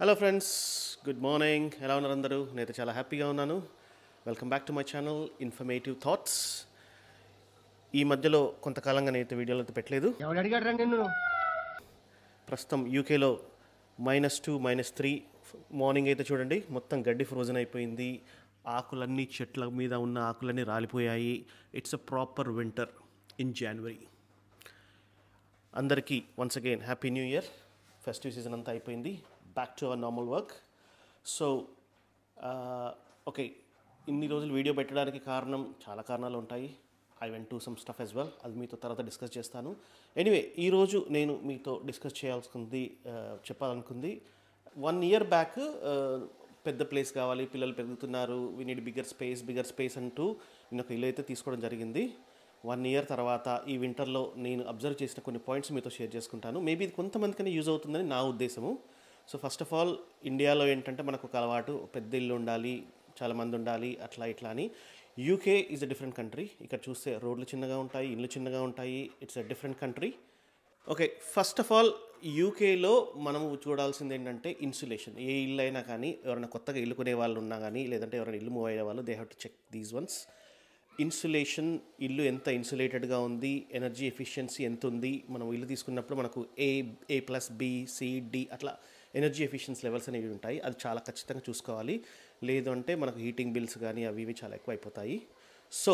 Hello friends, good morning. ఎలా ఉన్నారు అందరూ? నేనైతే చాలా హ్యాపీగా ఉన్నాను. Welcome back to my channel informative thoughts. ఈ మధ్యలో కొంతకాలంగా నేనైతే వీడియోలు అయితే పెట్టలేదు. ఎవడు అడిగాడు రా నిన్ను? ప్రస్తుతం యూకేలో -2, -3 మార్నింగ్ అయితే చూడండి, మొత్తం గడ్డి ఫ్రోజన్ అయిపోయింది. ఆకులన్నీ, చెట్ల మీద ఉన్న ఆకులన్నీ రాలిపోయాయి. It's a proper winter in January. అందరికీ once again happy new year. Festive season అంతా అయిపోయింది. Back to our normal work. So okay, ఇన్ని రోజులు వీడియో పెట్టడానికి చాలా కారణాలు ఉంటాయి. I went to some stuff as well. అది మీతో తర్వాత డిస్కస్ చేస్తాను. ఎనీవే, ఈరోజు నేను మీతో డిస్కస్ చెప్పాలనుకుంది 1 ఇయర్ బ్యాక్ పెద్ద ప్లేస్ కావాలి, పిల్లలు పెరుగుతున్నారు, వీ నీడ్ బిగ్గర్ స్పేస్ అంటూ నేను ఒక ఇల్లు అయితే తీసుకోవడం జరిగింది. 1 ఇయర్ తర్వాత ఈ వింటర్లో నేను అబ్జర్వ్ చేసిన కొన్ని పాయింట్స్ మీతో షేర్ చేసుకుంటాను. మేబీ ఇది కొంతమందికైనా యూజ్ అవుతుందని నా ఉద్దేశము. సో ఫస్ట్ ఆఫ్ ఆల్, ఇండియాలో ఏంటంటే మనకు ఒక అలవాటు, పెద్ద ఇల్లు ఉండాలి, చాలామంది ఉండాలి, అట్లా ఇట్లా అని. UK is a different country. ఇక్కడ చూస్తే రోడ్లు చిన్నగా ఉంటాయి, ఇల్లు చిన్నగా ఉంటాయి. It's a different country. Okay, first of all యూకేలో మనము చూడాల్సింది ఏంటంటే ఇన్సులేషన్. ఏ ఇల్లు అయినా కానీ, ఎవరైనా కొత్తగా ఇల్లు కొనే వాళ్ళు ఉన్నా కానీ, లేదంటే ఎవరైనా ఇల్లు మూవ్ అయ్యే వాళ్ళు, they have to check these ones. Insulation, ఇల్లు ఎంత ఇన్సులేటెడ్గా ఉంది, ఎనర్జీ ఎఫిషియన్సీ ఎంత ఉంది. మనం ఇల్లు తీసుకున్నప్పుడు మనకు A+B+C+D అట్లా ఎనర్జీ ఎఫిషియన్సీ లెవెల్స్ అనేవి ఉంటాయి. అది చాలా ఖచ్చితంగా చూసుకోవాలి. లేదు అంటే మనకు హీటింగ్ బిల్స్ కానీ అవి ఇవి చాలా ఎక్కువ అయిపోతాయి. సో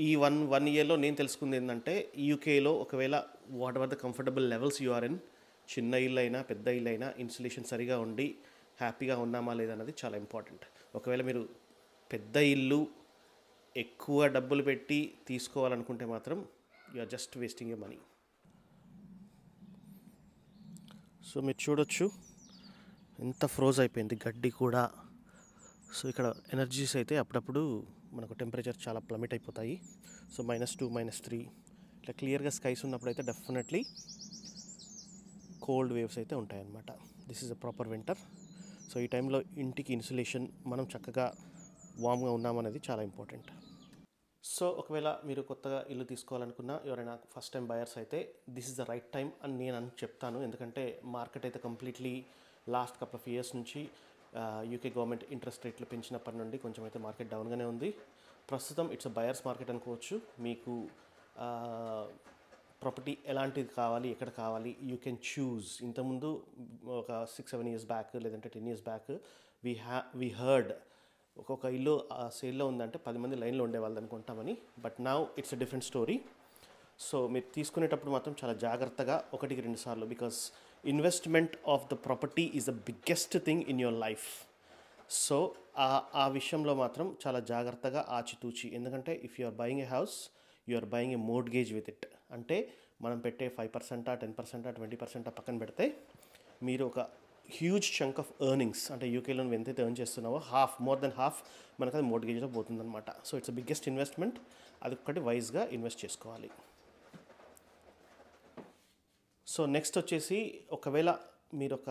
ఈ వన్ ఇయర్లో నేను తెలుసుకుంది ఏంటంటే, యూకేలో ఒకవేళ whatever the comfortable levels you are in, చిన్న ఇల్లు అయినా పెద్ద ఇల్లు అయినా ఇన్సులేషన్ సరిగా ఉండి హ్యాపీగా ఉన్నామా లేదన్నది చాలా ఇంపార్టెంట్. ఒకవేళ మీరు పెద్ద ఇల్లు ఎక్కువ డబ్బులు పెట్టి తీసుకోవాలనుకుంటే మాత్రం you are just wasting your money. So మీరు చూడొచ్చు ఎంత ఫ్రోజ్ అయిపోయింది గడ్డి కూడా. సో ఇక్కడ ఎనర్జీస్ అయితే అప్పుడప్పుడు మనకు టెంపరేచర్ చాలా ప్లమిట్ అయిపోతాయి. సో -2, -3 ఇట్లా క్లియర్గా స్కైస్ ఉన్నప్పుడు అయితే డెఫినెట్లీ కోల్డ్ వేవ్స్ అయితే ఉంటాయన్నమాట. This is a proper winter. So ఈ టైంలో ఇంటికి ఇన్సులేషన్, మనం చక్కగా వామ్గా ఉన్నామనేది చాలా ఇంపార్టెంట్. సో ఒకవేళ మీరు కొత్తగా ఇల్లు తీసుకోవాలనుకున్నా, ఎవరైనా ఫస్ట్ టైం బయర్స్ అయితే this is the right time అని నేను చెప్తాను. ఎందుకంటే మార్కెట్ అయితే completely last couple of years నుంచి యూకే గవర్నమెంట్ ఇంట్రెస్ట్ రేట్లు పెంచినప్పటి నుండి కొంచెం అయితే మార్కెట్ డౌన్గానే ఉంది. ప్రస్తుతం ఇట్స్ అ బయర్స్ మార్కెట్ అనుకోవచ్చు. మీకు ప్రాపర్టీ ఎలాంటిది కావాలి, ఎక్కడ కావాలి, యూ కెన్ చూజ్. ఇంతకుముందు ఒక 6-7 ఇయర్స్ బ్యాక్, లేదంటే 10 ఇయర్స్ బ్యాక్ వీ హర్డ్ ఒక్కొక్క ఇల్లు సేల్లో ఉందంటే 10 మంది లైన్లో ఉండేవాళ్ళు అనుకుంటామని. But now it's a different story. So మీరు తీసుకునేటప్పుడు మాత్రం చాలా జాగ్రత్తగా 1-2 సార్లు, because investment of the property is the biggest thing in your life. So ఆ విషయంలో మాత్రం చాలా జాగ్రత్తగా ఆచితూచి. ఎందుకంటే if you are buying a house, you are buying a mortgage with it. అంటే మనం పెట్టే 5%, 10%, 20% పక్కన పెడితే మీరు ఒక హ్యూజ్ చంక్ ఆఫ్ ఎర్నింగ్స్, అంటే యూకేలో నువ్వు ఎంతైతే ఎర్న్ చేస్తున్నావో మోర్ దెన్ హాఫ్ మనకు అది మోర్ట్గేజ్లో పోతుందన్నమాట. So it's biggest investment. అది ఒక్కటి వైజ్గా ఇన్వెస్ట్ చేసుకోవాలి. సో నెక్స్ట్ వచ్చేసి, ఒకవేళ మీరు ఒక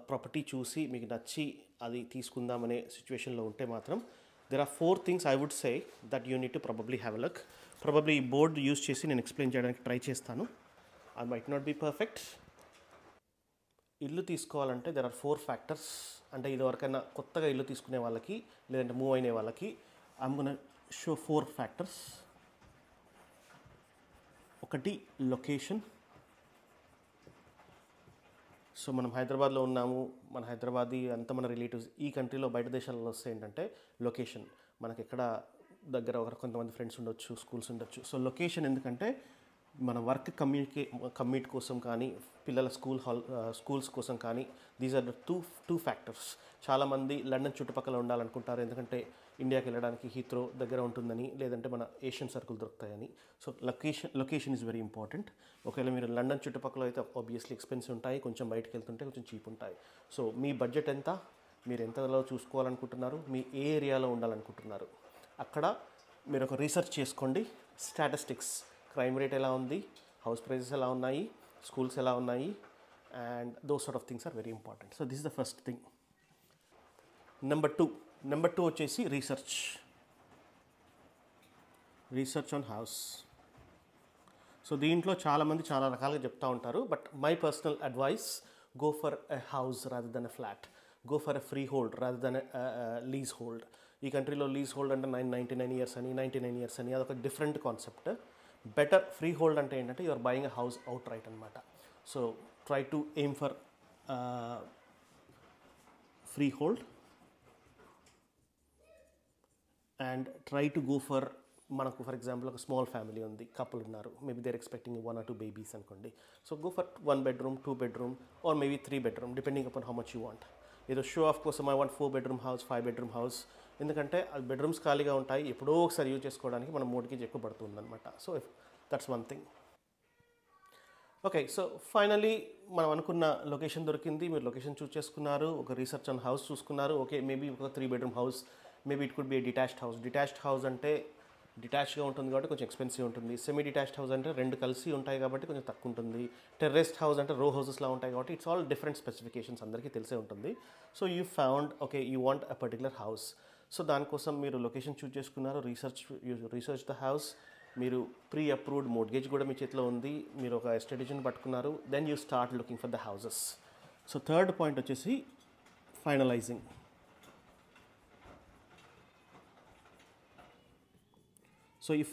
ప్రాపర్టీ చూసి మీకు నచ్చి అది తీసుకుందామనే సిచ్యువేషన్లో ఉంటే మాత్రం there are 4 things I would say that you need to probably have a look. Probably ఈ బోర్డ్ యూజ్ చేసి నేను ఎక్స్ప్లెయిన్ చేయడానికి ట్రై చేస్తాను. I might not be perfect. ఇల్లు తీసుకోవాలంటే దెర్ ఆర్ 4 ఫ్యాక్టర్స్. అంటే ఇది ఎవరికైనా కొత్తగా ఇల్లు తీసుకునే వాళ్ళకి, లేదంటే మూవ్ అయిన వాళ్ళకి ఐమ్ గోనా షో 4 ఫ్యాక్టర్స్. ఒకటి, లొకేషన్. సో మనం హైదరాబాద్లో ఉన్నాము, మన హైదరాబాదీ అంతా మన రిలేటివ్స్. ఈ కంట్రీలో బయట దేశాలలో వస్తే ఏంటంటే లొకేషన్, మనకి ఎక్కడ దగ్గర కొంతమంది ఫ్రెండ్స్ ఉండొచ్చు, స్కూల్స్ ఉండొచ్చు. సో లొకేషన్ ఎందుకంటే మన వర్క్ కమ్యూట్ కోసం కానీ, పిల్లల స్కూల్స్ కోసం కానీ, these are the two factors. చాలామంది లండన్ చుట్టుపక్కల ఉండాలనుకుంటారు, ఎందుకంటే ఇండియాకి వెళ్ళడానికి హీత్రో దగ్గర ఉంటుందని, లేదంటే మన ఏషియన్ సర్కిల్ దొరుకుతాయని. So location is very important. ఒకవేళ మీరు లండన్ చుట్టుపక్కల అయితే ఆబ్వియస్లీ ఎక్స్పెన్సివ్ ఉంటాయి, కొంచెం బయటకు వెళ్తుంటే కొంచెం చీప్ ఉంటాయి. సో మీ బడ్జెట్ ఎంత, మీరు ఎంతలో చూసుకోవాలనుకుంటున్నారు, మీ ఏ ఏరియాలో ఉండాలనుకుంటున్నారు, అక్కడ మీరు ఒక రీసెర్చ్ చేసుకోండి. స్టాటిస్టిక్స్, క్రైమ్ రేట్ ఎలా ఉంది, హౌస్ ప్రైజెస్ ఎలా ఉన్నాయి, స్కూల్స్ ఎలా ఉన్నాయి, and those sort of things are very important. So this is the first thing. Number two వచ్చేసి రీసెర్చ్ ఆన్ హౌస్. సో దీంట్లో చాలామంది చాలా రకాలుగా చెప్తూ ఉంటారు. But my personal advice, go for a house rather than a flat, go for a freehold rather than a leasehold. ఈ కంట్రీలో lease hold అంటే 999 ఇయర్స్ అని 99 ఇయర్స్ అని అదొక different concept. Better freehold అంటే ఏంటంటే you're buying a house outright అనమాట. So try to aim for freehold and try to go for, మనకు ఫర్ ఎగ్జాంపుల్ ఒక స్మాల్ ఫ్యామిలీ ఉంది, కపుల్ ఉన్నారు, maybe there expecting 1 or 2 babies అనుకోండి. So go for 1 bedroom, 2 bedroom or maybe 3 bedroom depending upon how much you want. ఏదో show off కోసం I want 4 bedroom house, 5 bedroom house, ఎందుకంటే అది bedrooms ఖాళీగా ఉంటాయి, ఎప్పుడో ఒకసారి యూజ్ చేసుకోవడానికి మనం మోర్ట్గేజ్ ఎక్కువ పడుతుందన్నమాట. So that's one thing. Okay, so finally మనం అనుకున్న లొకేషన్ దొరికింది, మీరు లొకేషన్ చూస్ చేసుకున్నారు, ఒక రీసెర్చ్ ఆన్ హౌస్ చూసుకున్నారు. ఓకే, మేబీ ఒక 3 bedroom house, maybe it could be a detached house. Detached house అంటే డిటాచ్డ్గా ఉంటుంది కాబట్టి కొంచెం ఎక్స్పెన్సివ్ ఉంటుంది. సెమీ డిటాచ్డ్ హౌస్ అంటే 2 కలిసి ఉంటాయి కాబట్టి కొంచెం తక్కువ ఉంటుంది. టెర్రేస్డ్ హౌస్ అంటే రో హౌసెస్లా ఉంటాయి కాబట్టి ఇట్స్ ఆల్ డిఫరెంట్ స్పెసిఫికేషన్స్, అందరికీ తెలిసే ఉంటుంది. So you found okay you want a particular house. So దానికోసం మీరు లొకేషన్ చూస్ చేసుకున్నారు, రీసెర్చ్ ద హౌస్, మీరు ప్రీ అప్రూవ్డ్ మోర్ట్గేజ్ కూడా మీ చేతిలో ఉంది, మీరు ఒక ఎస్టేట్ ఏజెంట్ పట్టుకున్నారు, then you start looking for the houses. So third point వచ్చేసి ఫైనలైజింగ్. సో ఈ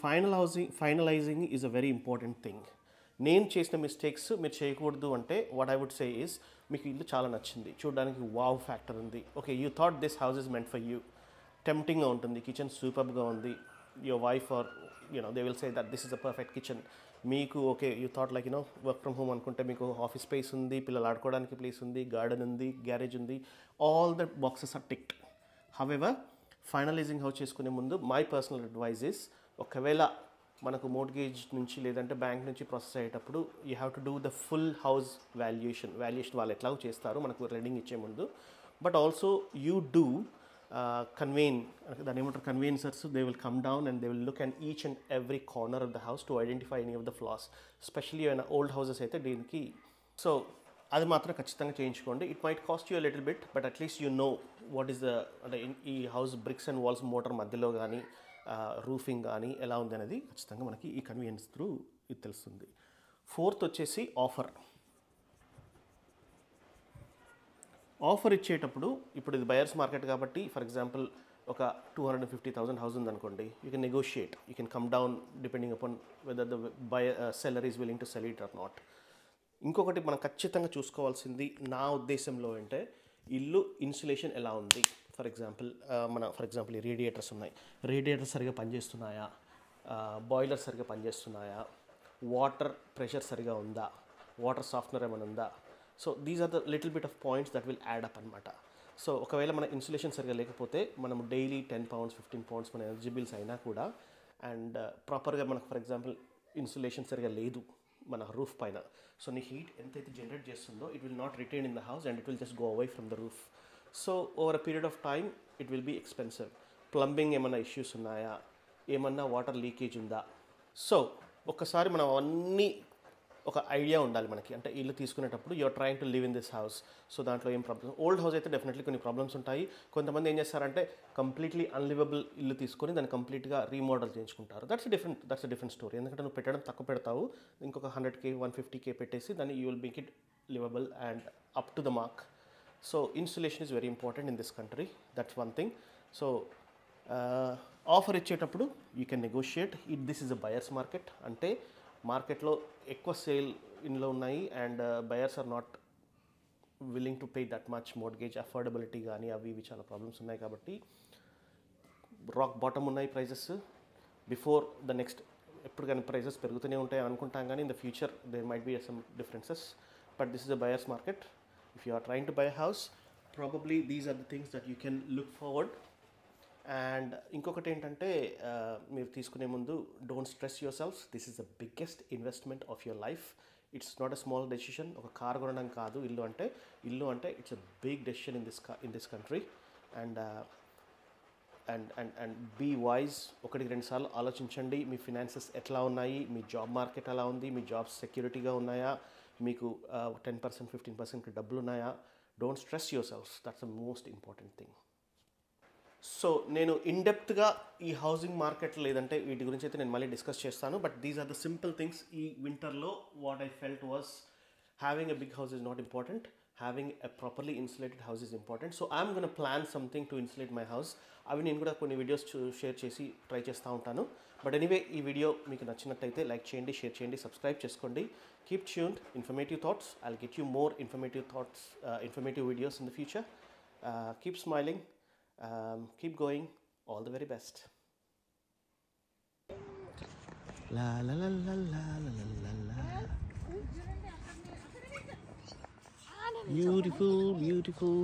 finalising is a very important thing. నేను చేసిన మిస్టేక్స్ మీరు చేయకూడదు అంటే what I would say is, మీకు ఇల్లు చాలా నచ్చింది, చూడడానికి వావ్ ఫ్యాక్టర్ ఉంది, okay you thought this house is meant for you, టెంప్టింగ్గా ఉంటుంది, కిచెన్ సూపర్గా ఉంది, your wife or they will say that this is a perfect kitchen. మీకు okay you thought like work from home అనుకుంటే మీకు office space ఉంది, పిల్లలు ఆడుకోవడానికి ప్లేస్ ఉంది, గార్డెన్ ఉంది, గ్యారేజ్ ఉంది, all the boxes are ticked. However finalising house చేసుకునే ముందు మై పర్సనల్ అడ్వైజ్ ఇస్, ఒకవేళ మనకు మోర్ట్గేజ్ నుంచి లేదంటే బ్యాంక్ నుంచి ప్రాసెస్ అయ్యేటప్పుడు you have to do the full house valuation వాళ్ళు ఎట్లాగో చేస్తారు మనకు రెడీంగ్ ఇచ్చే ముందు. బట్ ఆల్సో యూ డూ దాని ఏమంటారు conveyancers, they will come down and they will look and each and every corner of the house to identify any of the flaws. Specially ఏమైనా old houses అయితే దీనికి. సో అది మాత్రం ఖచ్చితంగా చేయించుకోండి. It might cost you little bit, but at least you know what is the, అంటే ఈ house bricks and walls mortar మధ్యలో కానీ రూఫింగ్ కానీ ఎలా ఉంది అనేది ఖచ్చితంగా మనకి ఈ కన్వీనియన్స్ త్రూ ఇది తెలుస్తుంది. ఫోర్త్ వచ్చేసి ఆఫర్ ఇచ్చేటప్పుడు, ఇప్పుడు ఇది బయర్స్ మార్కెట్ కాబట్టి ఫర్ ఎగ్జాంపుల్ ఒక 250,000 హౌస్ ఉందనుకోండి, you can negotiate, you can come down depending upon whether the seller is willing to sell it or not. ఇంకొకటి మనం ఖచ్చితంగా చూసుకోవాల్సింది నా ఉద్దేశంలో అంటే ఇల్లు ఇన్సులేషన్ ఎలా ఉంది. ఫర్ ఎగ్జాంపుల్ ఈ రేడియేటర్స్ ఉన్నాయి, రేడియేటర్స్ సరిగా పనిచేస్తున్నాయా, బాయిలర్ సరిగా పనిచేస్తున్నాయా, వాటర్ ప్రెషర్ సరిగా ఉందా, వాటర్ సాఫ్ట్నర్ ఏమైనా ఉందా. So these are the little bit of points that will add up అనమాట. సో ఒకవేళ మన ఇన్సులేషన్ సరిగా లేకపోతే మనం డైలీ 10 pounds 15 pounds మన ఎనర్జీ బిల్స్ అయినా కూడా, అండ్ ప్రాపర్గా మనకు ఫర్ ఎగ్జాంపుల్ ఇన్సులేషన్ సరిగా లేదు మన రూఫ్ పైన, సో నీ హీట్ ఎంతైతే జనరేట్ చేస్తుందో it will not retain in the house and it will just go away from the roof. So over a period of time it will be expensive. Plumbing ఏమన్నా issues ఉన్నాయా, ఏమన్నా water leakage ఉందా. So ఒక్కసారి మనం అవన్నీ ఒక idea ఉండాలి మనకి, అంటే ఇల్లు తీసుకునేటప్పుడు you are trying to live in this house. So దాంట్లో ఏం ప్రాబ్లమ్స్, ఓల్డ్ హౌస్ అయితే డెఫినెట్లీ కొన్ని ప్రాబ్లమ్స్ ఉంటాయి. కొంతమంది ఏం చేస్తారంటే కంప్లీట్లీ అన్లివబుల్ ఇల్లు తీసుకొని దాన్ని కంప్లీట్గా రీమోడల్ చేయించుకుంటారు. That's a different story. ఎందుకంటే నువ్వు పెట్టడం తక్కువ పెడతావు, ఇంకొక 100K 150K పెట్టేసి దాన్ని you will make it livable and up to the mark. So insulation is very important in this country, that's one thing. So offer ఇచ్చేటప్పుడు you can negotiate. This is a buyers market, అంటే మార్కెట్లో ఎక్కువ sale ఇంట్లో ఉన్నాయి and buyers are not willing to pay that much mortgage. Affordability కానీ అవి ఇవి చాలా ప్రాబ్లమ్స్ ఉన్నాయి కాబట్టి రాక్ బాటమ్ ఉన్నాయి ప్రైజెస్. బిఫోర్ ద నెక్స్ట్ ఎప్పుడు కానీ ప్రైజెస్ పెరుగుతూనే ఉంటాయి అనుకుంటాం, కానీ in the future there might be some differences. But this is a buyers market. If you are trying to buy a house, probably these are the things that you can look forward. And ఇంకొకటి ఏంటంటే మీరు తీసుకునే ముందు don't stress yourself. This is the biggest investment of your life. It's not a small decision. ఒక car కొనడం కాదు ఇల్లు అంటే it's a big decision in this country. And be wise. 1-2 సార్లు ఆలోచించండి, మీ ఫినాన్సెస్ ఎట్లా ఉన్నాయి, మీ జాబ్ మార్కెట్ ఎలా ఉంది, మీ జాబ్స్ సెక్యూరిటీగా ఉన్నాయా, మీకు 10% 15% డబ్బులు ఉన్నాయా. Don't stress your self, that's the most important thing. So నేను ఇన్డెప్త్గా ఈ హౌసింగ్ మార్కెట్ లేదంటే వీటి గురించి అయితే నేను మళ్ళీ డిస్కస్ చేస్తాను. But these are the simple things. ఈ వింటర్లో what I felt was having a big house is not important, having a properly insulated house is important. So I'm going to plan something to insulate my house. అవి నేను కూడా కొన్ని videos share చేసి try చేస్తూ ఉంటాను. But anyway, ఈ video మీకు నచ్చినట్టయితే లైక్ చేయండి, షేర్ చేయండి, సబ్స్క్రైబ్ చేసుకోండి. Keep tuned. Informative thoughts. I'll get you more informative videos in the future. Keep smiling, keep going. All the very best. La la la la la la la la. Beautiful, beautiful.